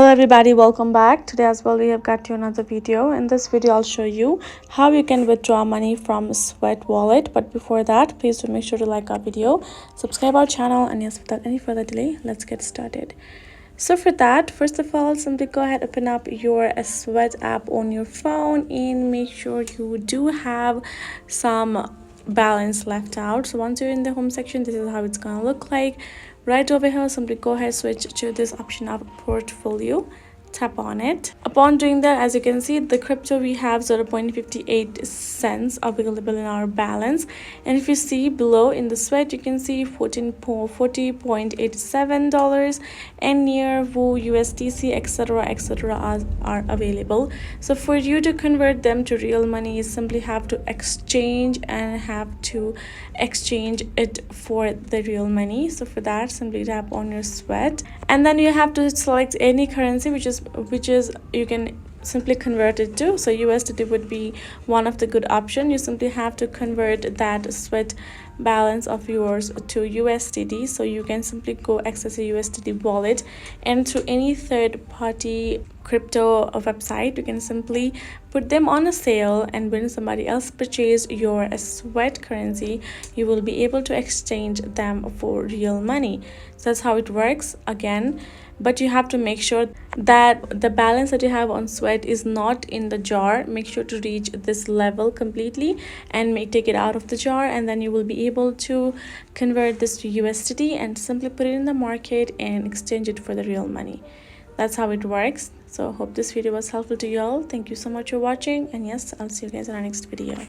everybody, welcome back. Today as well we have got you another video. In this video I'll show you how you can withdraw money from Sweat wallet. But before that, please do make sure to like our video, subscribe our channel, and yes, without any further delay, let's get started. So for that, first of all, simply go ahead, open up your Sweat app on your phone and make sure you do have some balance left out. So once you're in the home section, this is how it's gonna look like. Right over here, simply go ahead, switch to this option of portfolio, tap on it. Upon doing that, as you can see, the crypto we have 0.58 cents available in our balance. And if you see below in the Sweat, you can see $40.87 and near Wu, USDC, etc are available. So for you to convert them to real money, you simply have to exchange it for the real money. So for that, simply tap on your Sweat, and then you have to select any currency which is you can simply convert it to. So USDT would be one of the good option. You simply have to convert that Sweat balance of yours to USDT. So you can simply go access a USDT wallet, and through any third-party crypto website, you can simply put them on a sale, and when somebody else purchase your Sweat currency, you will be able to exchange them for real money. So that's how it works again. But you have to make sure that the balance that you have on Sweat is not in the jar. Make sure to reach this level completely and take it out of the jar, and then you will be able to convert this to USDT and simply put it in the market and exchange it for the real money. That's how it works. So hope this video was helpful to you all. Thank you so much for watching, and yes, I'll see you guys in our next video.